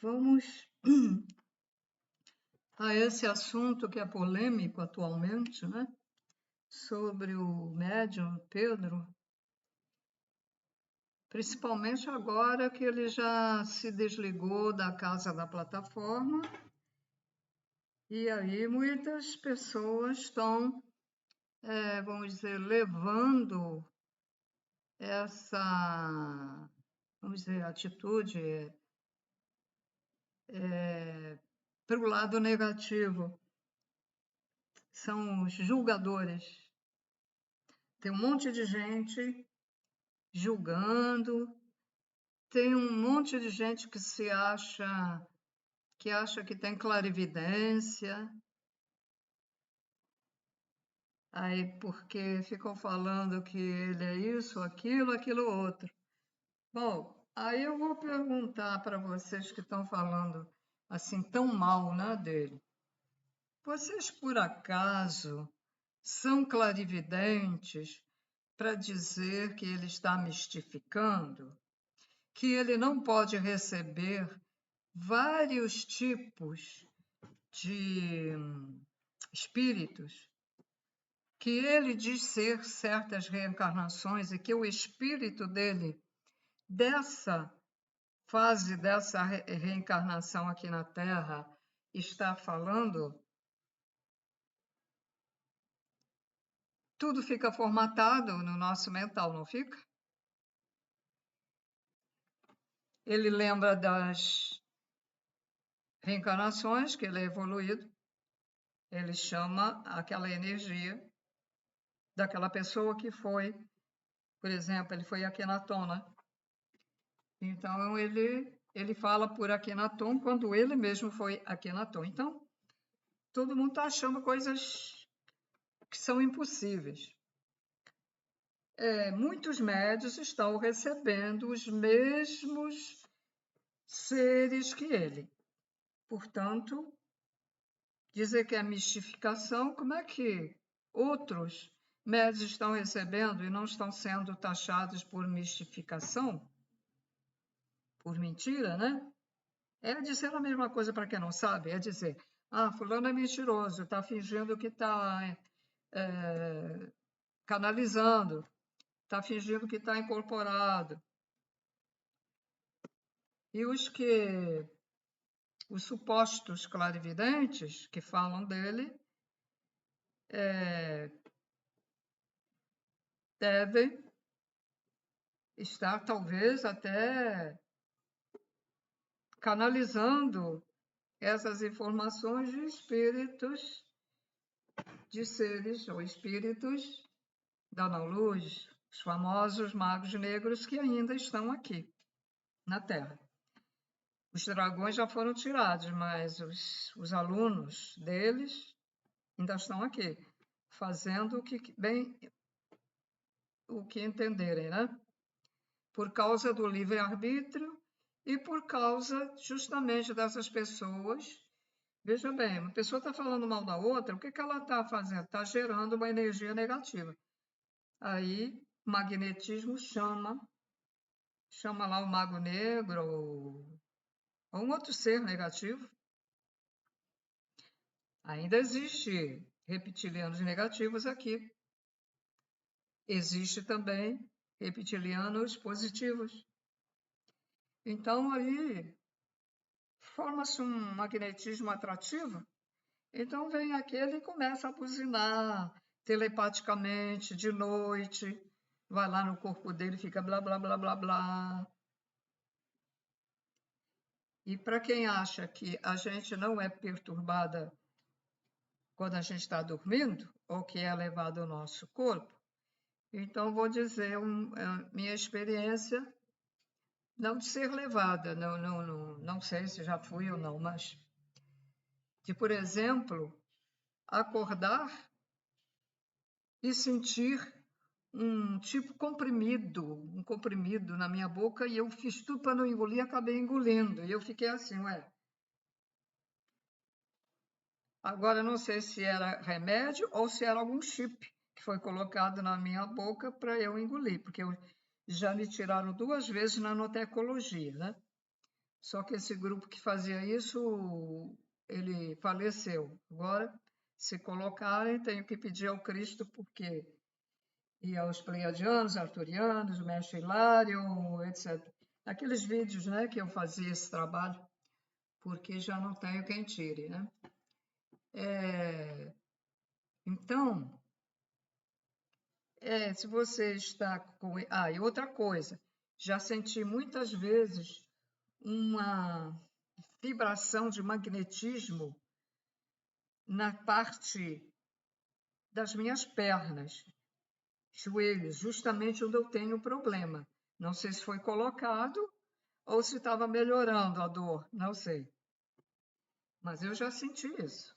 Vamos a esse assunto que é polêmico atualmente, né? Sobre o médium Pedro, principalmente agora que ele já se desligou da Casa da Plataforma, e aí muitas pessoas estão, vamos dizer, levando essa, vamos dizer, atitude para o lado negativo. São os julgadores. Tem um monte de gente julgando, tem um monte de gente que acha que tem clarividência, aí porque ficam falando que ele é isso, aquilo outro. Bom, aí eu vou perguntar para vocês que estão falando assim tão mal, né, dele. Vocês por acaso são clarividentes para dizer que ele está mistificando? Que ele não pode receber vários tipos de espíritos, que ele diz ser certas reencarnações e que o espírito dele, dessa fase, dessa reencarnação aqui na Terra, está falando, tudo fica formatado no nosso mental, não fica? Ele lembra das reencarnações, que ele é evoluído, ele chama aquela energia daquela pessoa que foi, por exemplo, ele foi Akhenaton, né? Então, ele fala por Akhenaton quando ele mesmo foi Akhenaton. Então, todo mundo está achando coisas que são impossíveis. Muitos médios estão recebendo os mesmos seres que ele. Portanto, dizer que é mistificação, como é que outros médios estão recebendo e não estão sendo taxados por mistificação? Por mentira, né? É dizer a mesma coisa para quem não sabe, é dizer, fulano é mentiroso, está fingindo que está canalizando, está fingindo que está incorporado. E os supostos clarividentes que falam dele, devem estar talvez até canalizando essas informações de espíritos, de seres ou espíritos da não-luz, os famosos magos negros que ainda estão aqui na Terra. Os dragões já foram tirados, mas os alunos deles ainda estão aqui, fazendo o que entenderem, né? Por causa do livre-arbítrio e por causa justamente dessas pessoas. Veja bem, uma pessoa está falando mal da outra, o que ela está fazendo? Está gerando uma energia negativa. Aí, o magnetismo chama lá o mago negro ou um outro ser negativo. Ainda existe reptilianos negativos aqui. Existe também reptilianos positivos. Então, aí, forma-se um magnetismo atrativo. Então, vem aquele e começa a buzinar telepaticamente, de noite, vai lá no corpo dele e fica blá, blá, blá, blá, blá. E para quem acha que a gente não é perturbada quando a gente está dormindo, ou que é levado ao nosso corpo, então vou dizer minha experiência, não de ser levada, não sei se já fui ou não, mas de, por exemplo, acordar e sentir um comprimido na minha boca, e eu fiz tudo para não engolir, acabei engolindo, e eu fiquei assim, Agora, não sei se era remédio ou se era algum chip que foi colocado na minha boca para eu engolir, porque já me tiraram 2 vezes na nanotecnologia, né? Só que esse grupo que fazia isso, ele faleceu. Agora, se colocarem, tenho que pedir ao Cristo, porque e aos pleiadianos, arturianos, o mestre Hilário, etc. Aqueles vídeos, né, que eu fazia esse trabalho, porque já não tenho quem tire, né? Então, se você está com... Ah, e outra coisa, já senti muitas vezes uma vibração de magnetismo na parte das minhas pernas, joelhos, justamente onde eu tenho problema. Não sei se foi colocado ou se estava melhorando a dor, não sei. Mas eu já senti isso.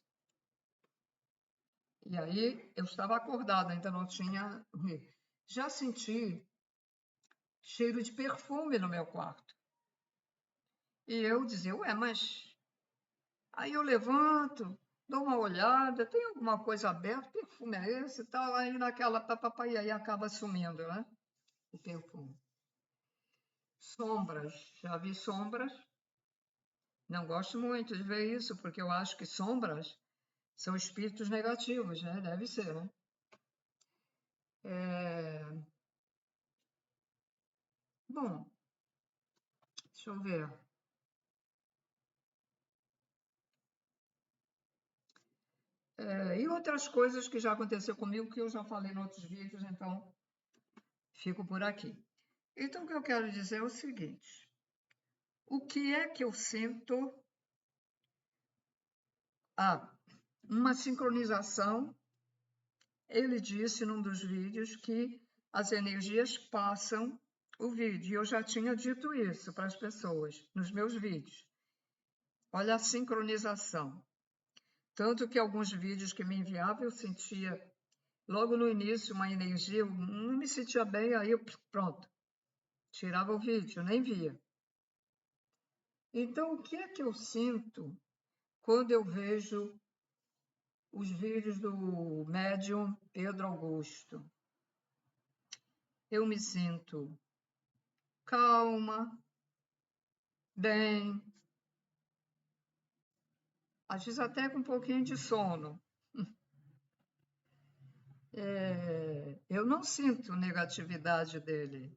E aí eu estava acordada, ainda não tinha. Já senti cheiro de perfume no meu quarto. E eu dizia, ué, mas. Aí eu levanto, dou uma olhada, tem alguma coisa aberta, que perfume é esse? Tá aí naquela papapá, e aí acaba sumindo, né? O perfume. Sombras, já vi sombras. Não gosto muito de ver isso, porque eu acho que sombras são espíritos negativos, né? Deve ser, né? Bom, deixa eu ver. E outras coisas que já aconteceu comigo, que eu já falei em outros vídeos, então fico por aqui. Então, o que eu quero dizer é o seguinte: o que é que eu sinto? Uma sincronização. Ele disse num dos vídeos que as energias passam o vídeo. E eu já tinha dito isso para as pessoas nos meus vídeos. Olha a sincronização. Tanto que alguns vídeos que me enviavam eu sentia logo no início uma energia, eu não me sentia bem, aí eu, pronto, tirava o vídeo, nem via. Então, o que é que eu sinto quando eu vejo os vídeos do médium Pedro Augusto? Eu me sinto calma, bem, às vezes até com um pouquinho de sono. Eu não sinto negatividade dele.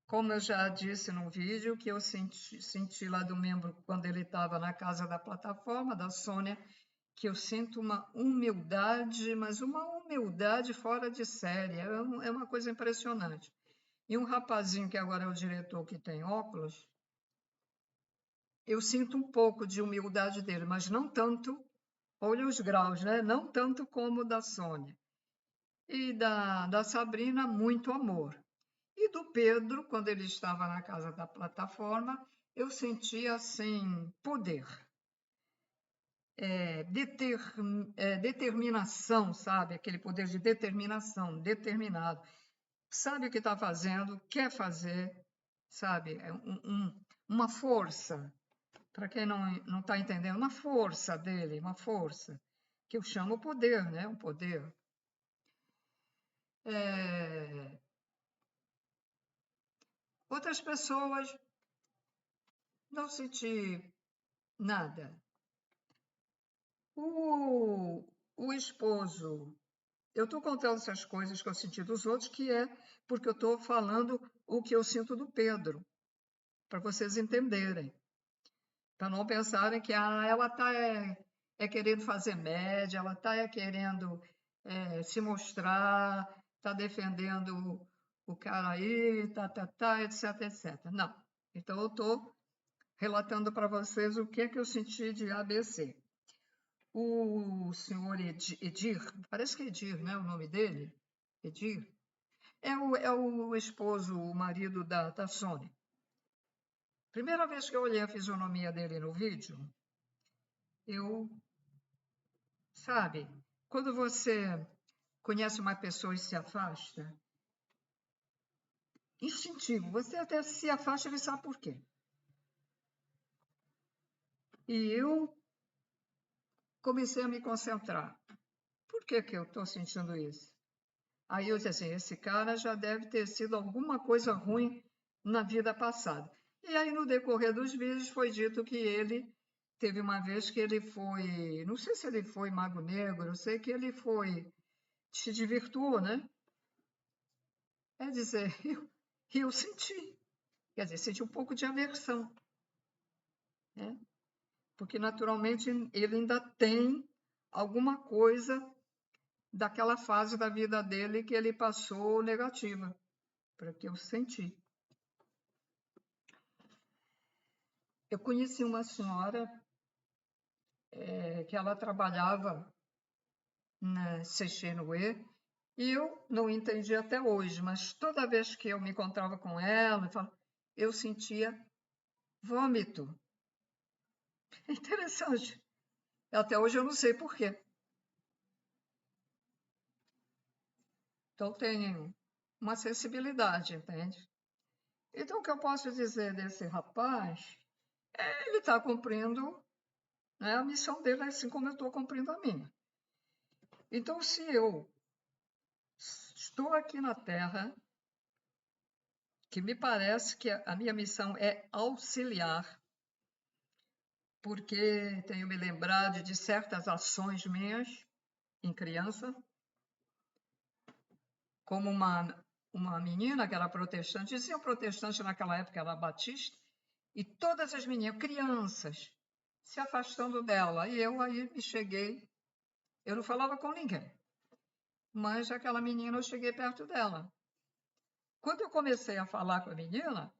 Como eu já disse no vídeo, que eu senti lá do membro quando ele estava na casa da plataforma, da Sônia, que eu sinto uma humildade, mas uma humildade fora de série. É uma coisa impressionante. E um rapazinho que agora é o diretor, que tem óculos, eu sinto um pouco de humildade dele, mas não tanto, olha os graus, né? Não tanto como o da Sônia. E da Sabrina, muito amor. E do Pedro, quando ele estava na casa da plataforma, eu sentia assim poder, determinação, sabe? Aquele poder de determinação, determinado. Sabe o que está fazendo, quer fazer, sabe? Uma força, para quem não está entendendo, uma força dele, uma força, que eu chamo poder, né? Um poder. Outras pessoas não senti nada. O esposo, eu estou contando essas coisas que eu senti dos outros, que é porque eu estou falando o que eu sinto do Pedro, para vocês entenderem. Para não pensarem que ela está querendo fazer média, ela está querendo se mostrar, está defendendo o cara aí, etc, etc. Não. Então, eu estou relatando para vocês o que é que eu senti de ABC. O senhor Edir, parece que é Edir, né, o nome dele? Edir? É o esposo, o marido da Sônia. Primeira vez que eu olhei a fisionomia dele no vídeo, sabe, quando você conhece uma pessoa e se afasta, instintivo, você até se afasta, ele sabe por quê. E eu comecei a me concentrar. Por que eu estou sentindo isso? Aí eu disse assim, esse cara já deve ter sido alguma coisa ruim na vida passada. E aí, no decorrer dos vídeos, foi dito que ele teve uma vez que ele foi, não sei se ele foi mago negro, eu sei que ele foi, se desvirtuou, né? Quer dizer, eu senti, quer dizer, senti um pouco de aversão, né? Porque naturalmente ele ainda tem alguma coisa daquela fase da vida dele que ele passou negativa, para que eu senti. Eu conheci uma senhora que ela trabalhava na Seixenuê, e eu não entendi até hoje, mas toda vez que eu me encontrava com ela, eu sentia vômito. É interessante. Até hoje eu não sei por quê. Então tem uma sensibilidade, entende? Então o que eu posso dizer desse rapaz é ele está cumprindo, né, a missão dele, assim como eu estou cumprindo a minha. Então, se eu estou aqui na Terra, que me parece que a minha missão é auxiliar, porque tenho me lembrado de certas ações minhas em criança, como uma menina que era protestante, dizia protestante naquela época, era batista, e todas as meninas, crianças, se afastando dela. E eu aí me cheguei, eu não falava com ninguém, mas aquela menina eu cheguei perto dela. Quando eu comecei a falar com a menina,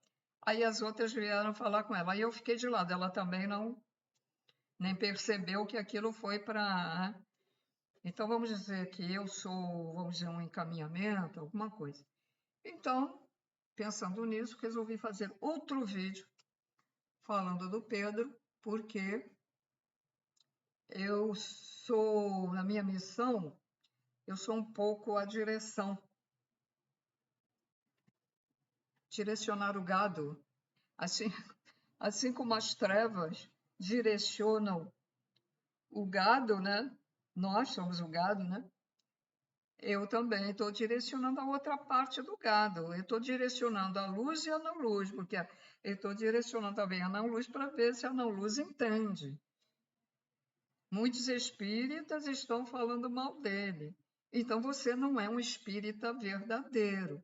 aí as outras vieram falar com ela. Aí eu fiquei de lado, ela também não nem percebeu que aquilo foi para. Então vamos dizer que eu sou, vamos dizer, um encaminhamento, alguma coisa. Então, pensando nisso, resolvi fazer outro vídeo falando do Pedro, porque eu sou, na minha missão, eu sou um pouco a direção, direcionar o gado, assim, assim como as trevas direcionam o gado, né? Nós somos o gado, né? Eu também estou direcionando a outra parte do gado. Eu estou direcionando a luz e a não luz, porque eu estou direcionando também a não luz para ver se a não luz entende. Muitos espíritas estão falando mal dele. Então você não é um espírita verdadeiro.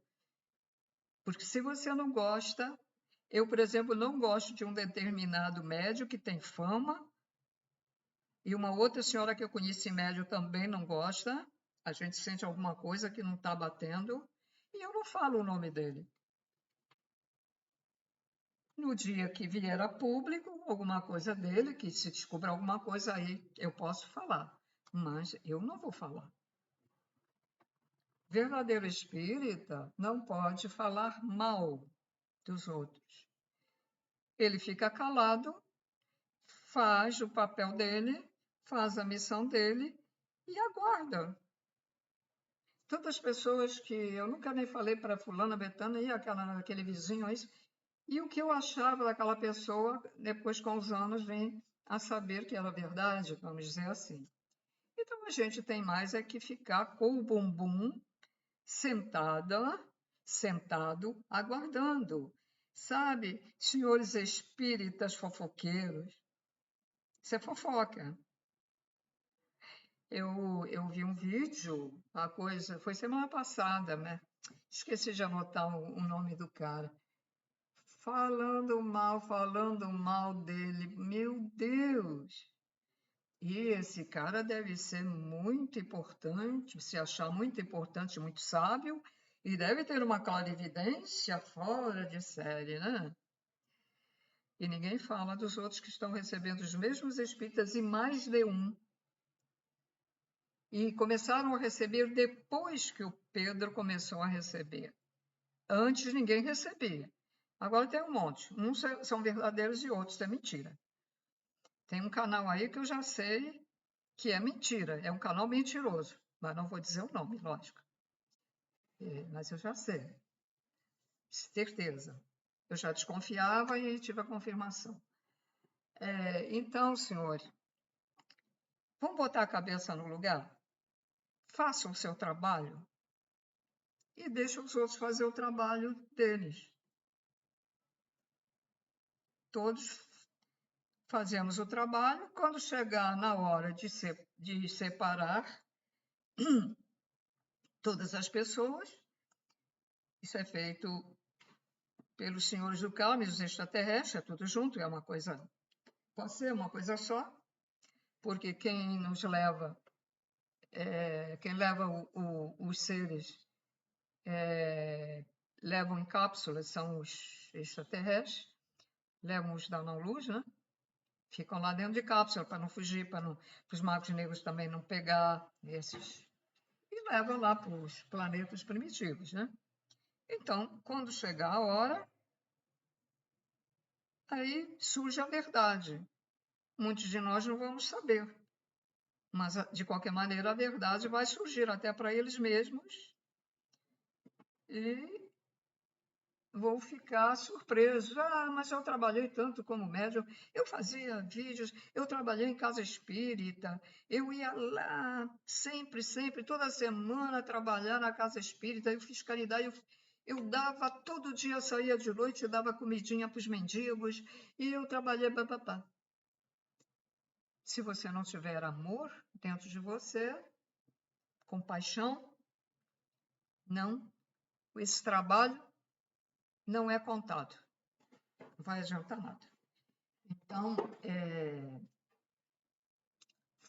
Porque se você não gosta, eu, por exemplo, não gosto de um determinado médium que tem fama, e uma outra senhora que eu conheci médium também não gosta. A gente sente alguma coisa que não está batendo, e eu não falo o nome dele. No dia que vier a público alguma coisa dele, que se descubra alguma coisa aí, eu posso falar, mas eu não vou falar. Verdadeiro espírita não pode falar mal dos outros. Ele fica calado, faz o papel dele, faz a missão dele e aguarda. Tantas pessoas que eu nunca nem falei para fulana, betana, e aquele vizinho, isso. E o que eu achava daquela pessoa, depois com os anos, vem a saber que era verdade, vamos dizer assim. Então a gente tem mais é que ficar com o bumbum sentado, aguardando. Sabe, senhores espíritas fofoqueiros, isso é fofoca. Eu vi um vídeo, a coisa, foi semana passada, né? Esqueci de anotar o nome do cara. Falando mal dele. Meu Deus! E esse cara deve ser muito importante, se achar muito importante, muito sábio, e deve ter uma clarividência fora de série, né? E ninguém fala dos outros que estão recebendo os mesmos espíritas e mais de um. E começaram a receber depois que o Pedro começou a receber. Antes ninguém recebia. Agora tem um monte. Uns são verdadeiros e outros é mentira. Tem um canal aí que eu já sei que é mentira. É um canal mentiroso. Mas não vou dizer o nome, lógico. Mas eu já sei. Certeza. Eu já desconfiava e tive a confirmação. Então, senhor, vamos botar a cabeça no lugar? Façam o seu trabalho e deixem os outros fazer o trabalho deles. todos fazemos o trabalho. Quando chegar na hora de separar todas as pessoas, isso é feito pelos senhores do caos, os extraterrestres, é tudo junto, é uma coisa, pode ser uma coisa só, porque quem nos leva, quem leva os seres, levam em cápsulas, são os extraterrestres, levam os da não-luz, né? Ficam lá dentro de cápsula para não fugir, para os magos negros também não pegar esses. E levam lá para os planetas primitivos, né? Então, quando chegar a hora, aí surge a verdade. Muitos de nós não vamos saber, mas de qualquer maneira a verdade vai surgir até para eles mesmos e vou ficar surpreso. Ah, mas eu trabalhei tanto como médium, eu fazia vídeos, eu trabalhei em casa espírita, eu ia lá sempre, sempre, toda semana trabalhar na casa espírita, eu fiz caridade, eu dava, todo dia saía de noite, dava comidinha para os mendigos, e eu trabalhei, papapá. Se você não tiver amor dentro de você, compaixão, não, esse trabalho não é contado, não vai adiantar nada. Então,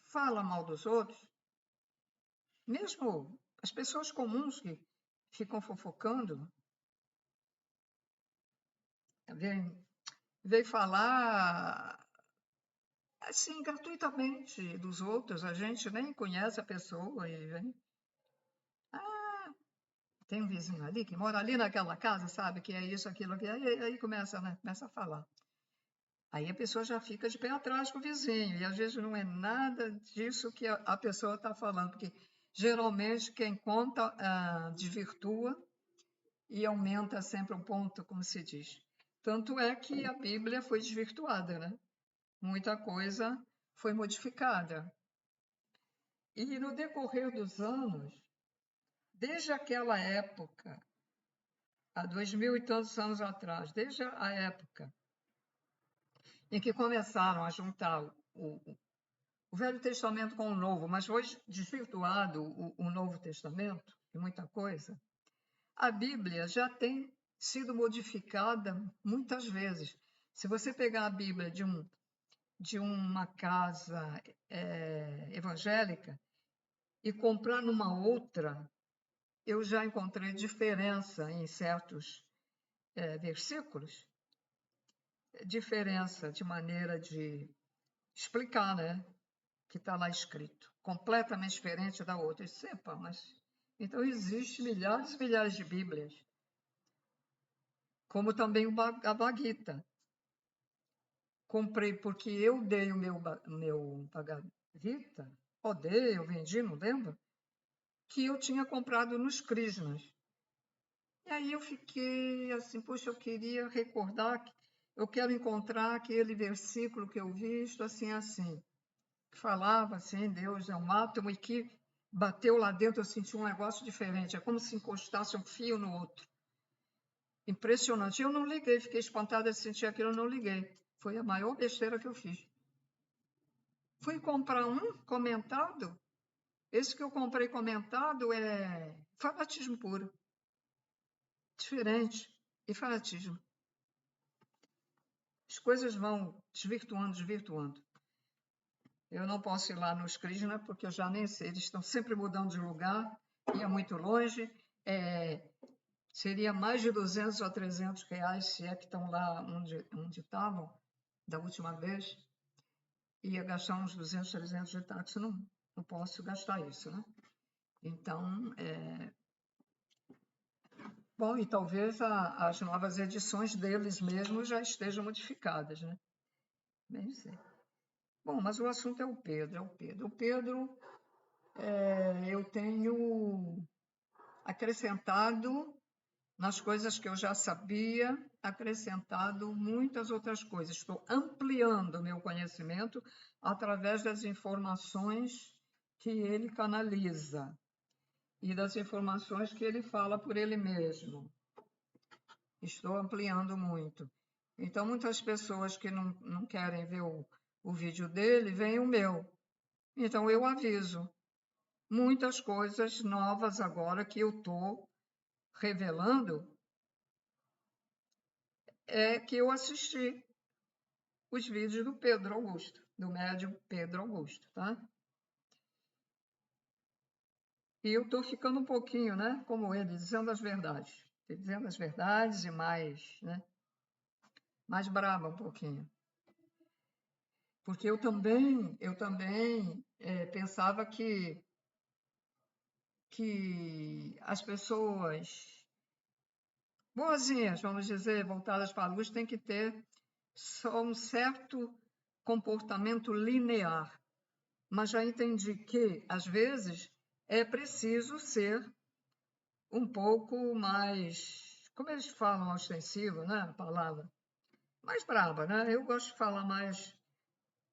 fala mal dos outros, mesmo as pessoas comuns que ficam fofocando, vem falar assim gratuitamente dos outros, a gente nem conhece a pessoa e vem. Ah, tem um vizinho ali que mora ali naquela casa, sabe, que é isso, aquilo, aquilo, aí começa, né? Começa a falar. Aí a pessoa já fica de pé atrás com o vizinho, e às vezes não é nada disso que a pessoa está falando, porque geralmente quem conta desvirtua e aumenta sempre um ponto, como se diz. Tanto é que a Bíblia foi desvirtuada, né? Muita coisa foi modificada. E no decorrer dos anos, desde aquela época, há 2000 e tantos anos atrás, desde a época em que começaram a juntar o Velho Testamento com o Novo, mas foi desvirtuado o Novo Testamento, e muita coisa, a Bíblia já tem sido modificada muitas vezes. Se você pegar a Bíblia de uma casa evangélica e comprar numa outra, eu já encontrei diferença em certos versículos, diferença de maneira de explicar, né? Que está lá escrito, completamente diferente da outra. Sepa, mas então existe milhares e milhares de Bíblias, como também o Bhagavad Gita. Comprei porque eu dei o meu Bhagavad Gita, ou dei, eu vendi, não lembro, que eu tinha comprado nos Krishnas. E aí eu fiquei assim, poxa, eu queria recordar, eu quero encontrar aquele versículo que eu visto assim, assim. Que falava assim, Deus é um átomo, e que bateu lá dentro, eu senti um negócio diferente, é como se encostasse um fio no outro. Impressionante. Eu não liguei, fiquei espantada de sentir aquilo, eu não liguei. Foi a maior besteira que eu fiz. Fui comprar um comentado, esse que eu comprei comentado é fanatismo puro. Diferente. E fanatismo. As coisas vão desvirtuando, desvirtuando. Eu não posso ir lá nos Krishna, porque eu já nem sei, eles estão sempre mudando de lugar, ia muito longe, seria mais de 200 ou 300 reais, se é que estão lá onde estavam, da última vez, ia gastar uns 200, 300 de táxi, não posso gastar isso, né? Então, bom, e talvez as novas edições deles mesmos já estejam modificadas, né? Bem sei. Bom, mas o assunto é o Pedro, O Pedro, eu tenho acrescentado nas coisas que eu já sabia, acrescentado muitas outras coisas. Estou ampliando o meu conhecimento através das informações que ele canaliza e das informações que ele fala por ele mesmo. Estou ampliando muito. Então, muitas pessoas que não querem ver o vídeo dele, veem o meu. Então, eu aviso. Muitas coisas novas agora que eu estou revelando é que eu assisti os vídeos do Pedro Augusto, do médium Pedro Augusto, tá? E eu estou ficando um pouquinho, né, como ele, dizendo as verdades e mais, né, mais brava um pouquinho. Porque eu também pensava que as pessoas boazinhas, vamos dizer, voltadas para a luz, têm que ter só um certo comportamento linear. Mas já entendi que, às vezes, é preciso ser um pouco mais, como eles falam, ostensivo, né? A palavra. Mais braba, né? Eu gosto de falar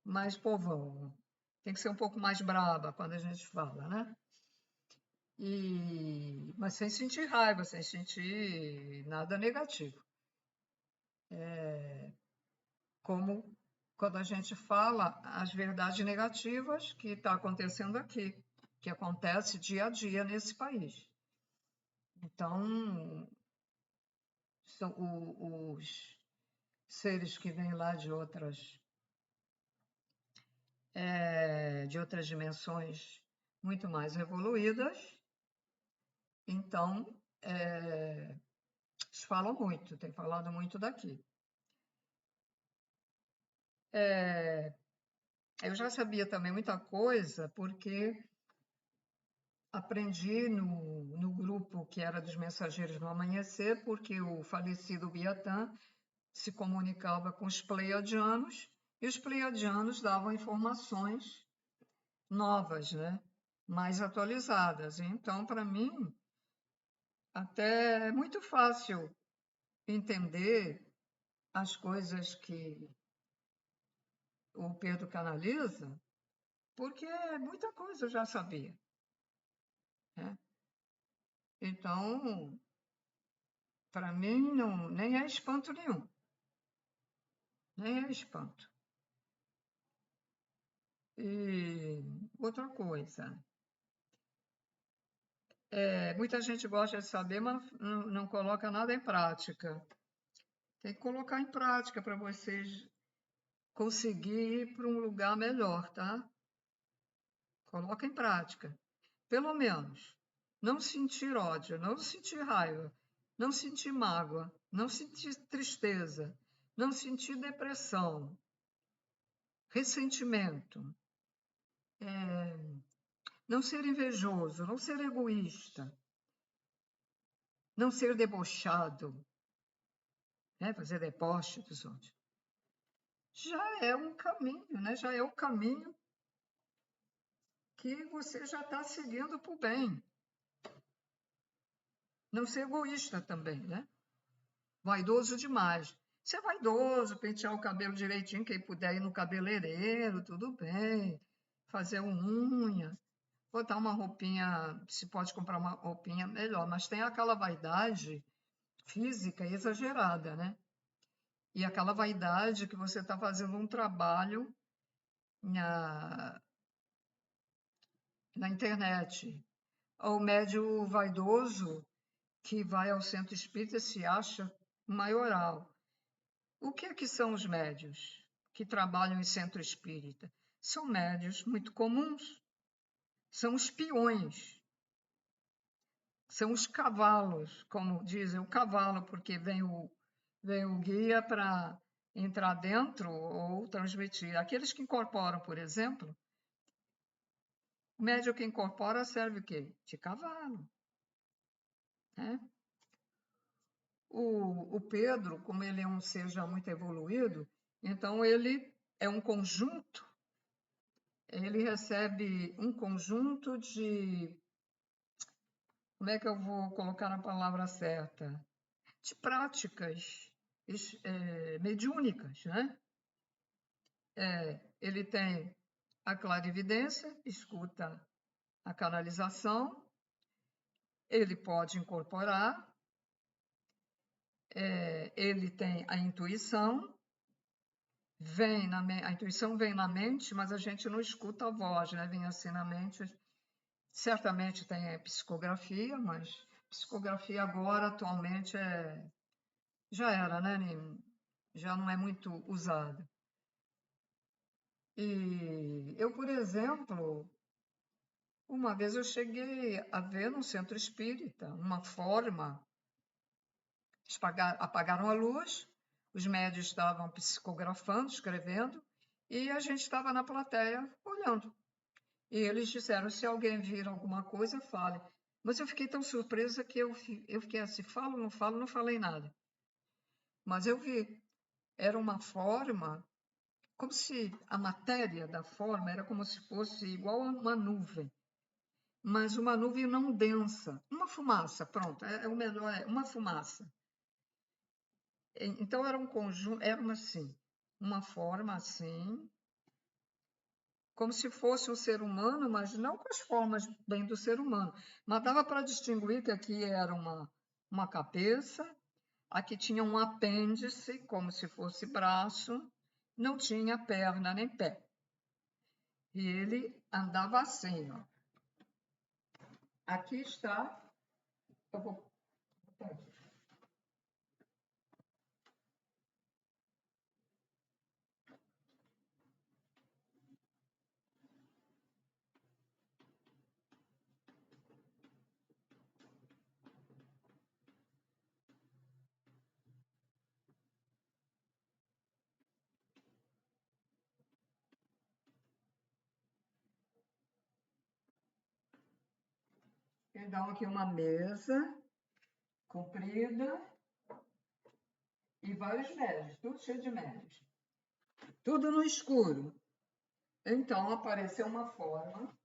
mais povão. Tem que ser um pouco mais braba quando a gente fala, né? Mas sem sentir raiva, sem sentir nada negativo. Como quando a gente fala as verdades negativas que está acontecendo aqui, que acontece dia a dia nesse país. Então, são os seres que vêm lá de outras dimensões muito mais evoluídas, então, eles falam muito, tem falado muito daqui. Eu já sabia também muita coisa, porque aprendi no grupo que era dos Mensageiros do Amanhecer, porque o falecido Biatã se comunicava com os pleiadianos, e os pleiadianos davam informações novas, né? Mais atualizadas. Então, para mim, até é muito fácil entender as coisas que o Pedro canaliza, porque muita coisa eu já sabia, né? Então, para mim, não, nem é espanto nenhum, nem é espanto. E outra coisa, muita gente gosta de saber, mas não coloca nada em prática. Tem que colocar em prática para vocês conseguir ir para um lugar melhor, tá? Coloca em prática. Pelo menos, não sentir ódio, não sentir raiva, não sentir mágoa, não sentir tristeza, não sentir depressão, ressentimento, não ser invejoso, não ser egoísta, não ser debochado, né? Fazer deboche dos outros. Já é um caminho, né? Já é o caminho que você já está seguindo para o bem. Não ser egoísta também, né? Vaidoso demais. Ser vaidoso, pentear o cabelo direitinho, quem puder ir no cabeleireiro, tudo bem. Fazer unha, botar uma roupinha, se pode comprar uma roupinha melhor, mas tem aquela vaidade física exagerada, né? E aquela vaidade que você está fazendo um trabalho na internet. O médio vaidoso que vai ao centro espírita se acha maioral. O que é que são os médios que trabalham em centro espírita? São médios muito comuns, são os peões, são os cavalos, como dizem, o cavalo, porque vem o guia para entrar dentro ou transmitir. Aqueles que incorporam, por exemplo, o médio que incorpora serve o quê? De cavalo, né? O Pedro, como ele é um ser já muito evoluído, então ele é um conjunto, ele recebe um conjunto de, como é que eu vou colocar a palavra certa? De práticas mediúnicas, né? Ele tem a clarividência, escuta a canalização, ele pode incorporar, ele tem a intuição, a intuição vem na mente, mas a gente não escuta a voz, né? Vem assim na mente. Certamente tem a psicografia, mas psicografia agora, atualmente, já era, né? Já não é muito usada. E eu, por exemplo, uma vez eu cheguei a ver no centro espírita uma forma, apagaram a luz, os médios estavam psicografando, escrevendo, e a gente estava na plateia olhando. E eles disseram, se alguém vir alguma coisa, fale. Mas eu fiquei tão surpresa que eu fiquei assim, falo, não falei nada. Mas eu vi, era uma forma, como se a matéria da forma era como se fosse igual a uma nuvem, mas uma nuvem não densa, uma fumaça, pronto, é o melhor, é uma fumaça. Então era um conjunto, era uma forma assim, como se fosse um ser humano, mas não com as formas bem do ser humano. Mas dava para distinguir que aqui era uma cabeça, aqui tinha um apêndice, como se fosse braço, não tinha perna nem pé. E ele andava assim, ó. Aqui está. Eu vou botar aqui. Então, aqui uma mesa comprida e vários médios, tudo cheio de médios. Tudo no escuro. Então, apareceu uma forma.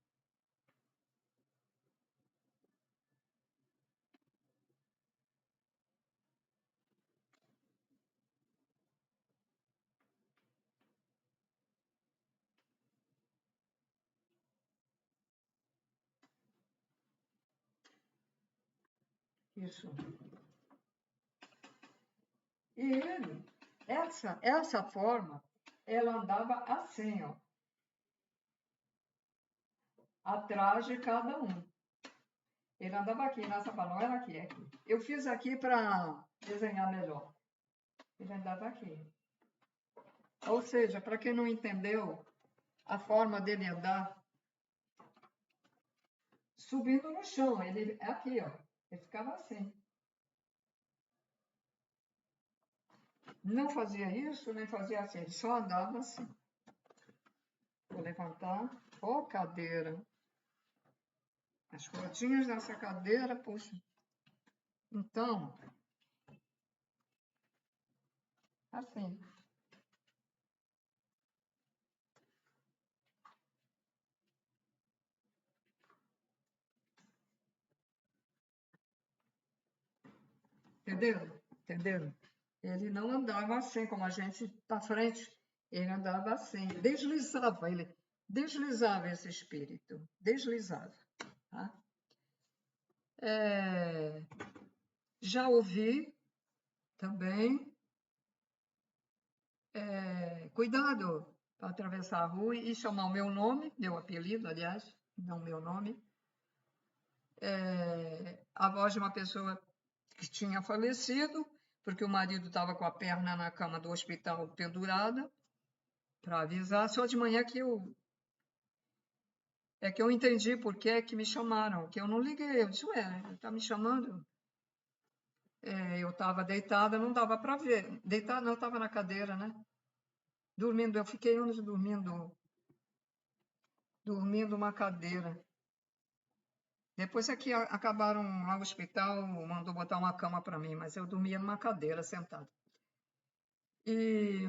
Isso. E ele, essa forma, ela andava assim, ó, atrás de cada um. Ele andava aqui, nessa não era aqui, aqui. Eu fiz aqui para desenhar melhor. Ele andava aqui. Ou seja, para quem não entendeu a forma dele andar, subindo no chão, ele aqui, ó, ele ficava assim. Não fazia isso, nem fazia assim, ele só andava assim. Vou levantar. Ó, cadeira. As cordinhas dessa cadeira, puxa. Então, assim. Entenderam? Entenderam? Ele não andava assim, como a gente para frente. Ele andava assim, ele deslizava esse espírito, deslizava. Tá? Já ouvi também, cuidado para atravessar a rua e chamar o meu nome, meu apelido, aliás, não meu nome, a voz de uma pessoa que tinha falecido, porque o marido estava com a perna na cama do hospital pendurada, para avisar, só de manhã que eu entendi por que que me chamaram, que eu não liguei, eu disse, ué, está me chamando? Eu estava deitada, não dava para ver, deitada não, estava na cadeira, né? Dormindo, eu fiquei anos dormindo uma cadeira. Depois é que acabaram no hospital, mandou botar uma cama para mim, mas eu dormia numa cadeira sentada. E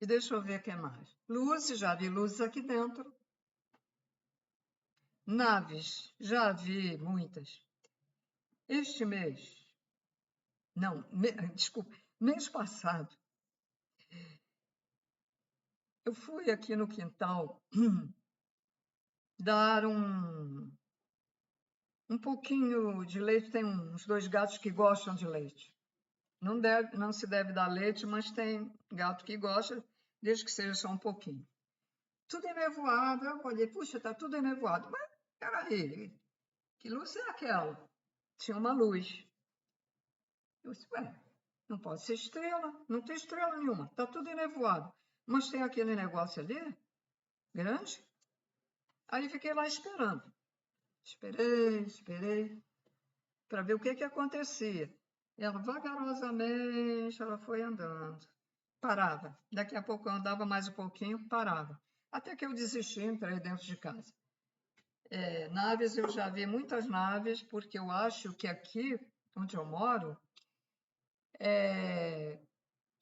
deixa eu ver o que mais. Luzes, já vi luzes aqui dentro. Naves, já vi muitas. Este mês, não, desculpa, mês passado, eu fui aqui no quintal dar Um pouquinho de leite, tem uns 2 gatos que gostam de leite. Não se deve dar leite, mas tem gato que gosta, desde que seja só um pouquinho. Tudo enevoado, eu olhei, puxa, está tudo enevoado. Mas, peraí, que luz é aquela? Tinha uma luz. Eu disse, ué, não pode ser estrela, não tem estrela nenhuma, está tudo enevoado. Mas tem aquele negócio ali, grande. Aí fiquei lá esperando. Esperei, para ver o que acontecia. Ela, vagarosamente, ela foi andando. Parava. Daqui a pouco eu andava mais um pouquinho, parava. Até que eu desisti, entrei dentro de casa. Naves, eu já vi muitas naves, porque eu acho que aqui, onde eu moro,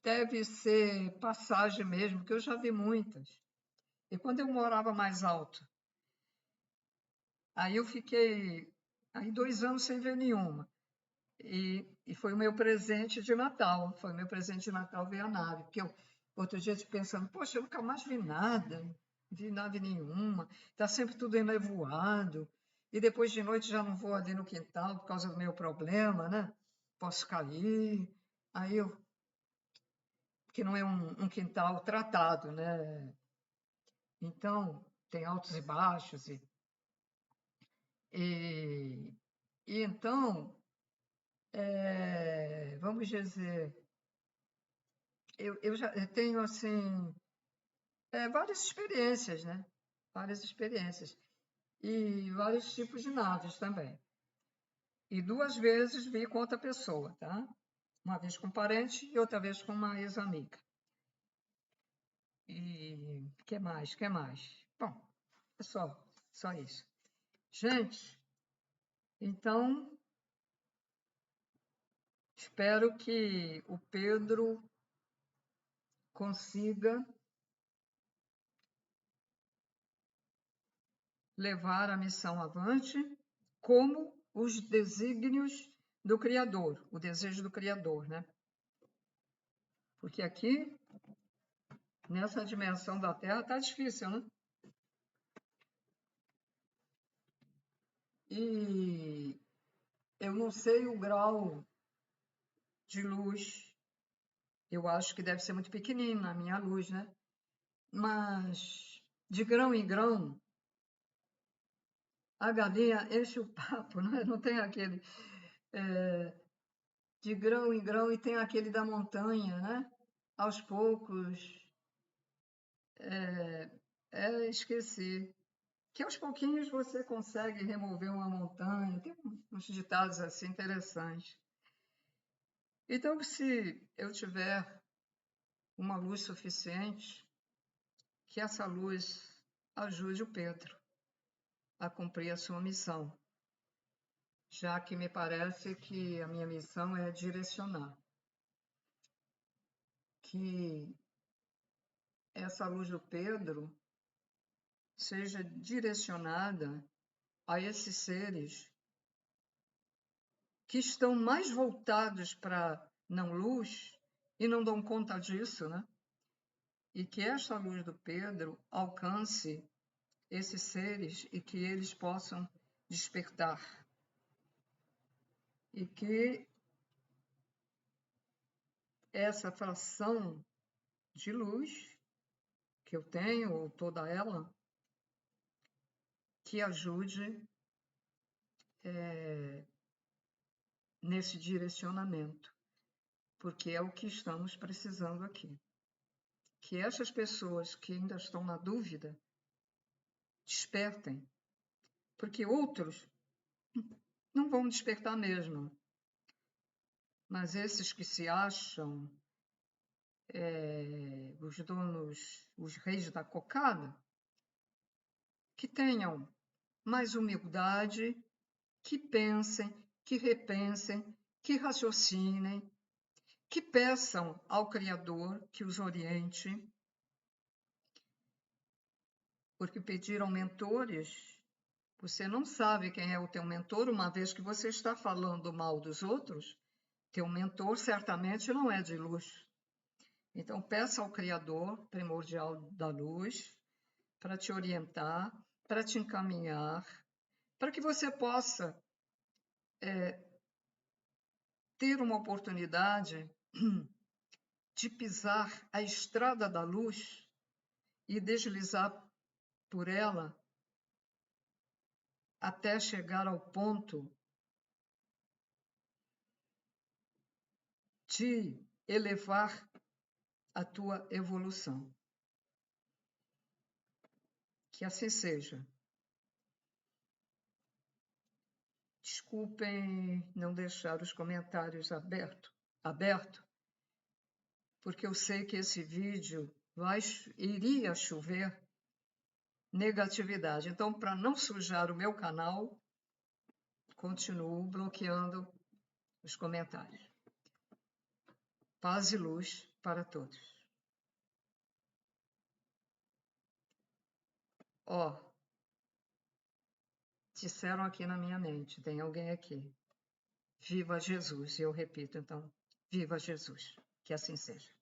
deve ser passagem mesmo, porque eu já vi muitas. E quando eu morava mais alto, aí eu fiquei 2 anos sem ver nenhuma. E foi o meu presente de Natal. Foi o meu presente de Natal ver a nave. Porque eu, outro dia pensando, poxa, eu nunca mais vi nada, não vi nave nenhuma, está sempre tudo enevoado. E depois de noite já não vou ali no quintal por causa do meu problema, né? Posso cair. Aí eu, porque não é um quintal tratado, né? Então, tem altos e baixos. E, e então, vamos dizer, eu já tenho, assim, várias experiências, né? Várias experiências. E vários tipos de naves também. E 2 vezes vi com outra pessoa, tá? Uma vez com um parente e outra vez com uma ex-amiga. E que mais? Que mais? Bom, é só isso. Gente, então espero que o Pedro consiga levar a missão avante como os desígnios do Criador, o desejo do Criador, né? Porque aqui, nessa dimensão da Terra, está difícil, né? E eu não sei o grau de luz, eu acho que deve ser muito pequenino a minha luz, né? Mas de grão em grão, a galinha enche o papo, né? Não tem aquele de grão em grão e tem aquele da montanha, né? Aos poucos, esqueci. Que aos pouquinhos você consegue remover uma montanha. Tem uns ditados assim interessantes. Então, se eu tiver uma luz suficiente, que essa luz ajude o Pedro a cumprir a sua missão, já que me parece que a minha missão é direcionar, que essa luz do Pedro seja direcionada a esses seres que estão mais voltados para não luz e não dão conta disso, né? E que esta luz do Pedro alcance esses seres e que eles possam despertar. E que essa fração de luz que eu tenho, ou toda ela, que ajude nesse direcionamento, porque é o que estamos precisando aqui. Que essas pessoas que ainda estão na dúvida despertem, porque outros não vão despertar mesmo. Mas esses que se acham os donos, os reis da cocada, que tenham mais humildade, que pensem, que repensem, que raciocinem, que peçam ao Criador que os oriente, porque pediram mentores, você não sabe quem é o teu mentor, uma vez que você está falando mal dos outros, teu mentor certamente não é de luz. Então, peça ao Criador primordial da luz para te orientar, para te encaminhar, para que você possa ter uma oportunidade de pisar a estrada da luz e deslizar por ela até chegar ao ponto de elevar a tua evolução. Que assim seja. Desculpem não deixar os comentários aberto, porque eu sei que esse vídeo iria chover negatividade. Então, para não sujar o meu canal, continuo bloqueando os comentários. Paz e luz para todos. Disseram aqui na minha mente, tem alguém aqui. Viva Jesus! E eu repito, então, viva Jesus! Que assim seja.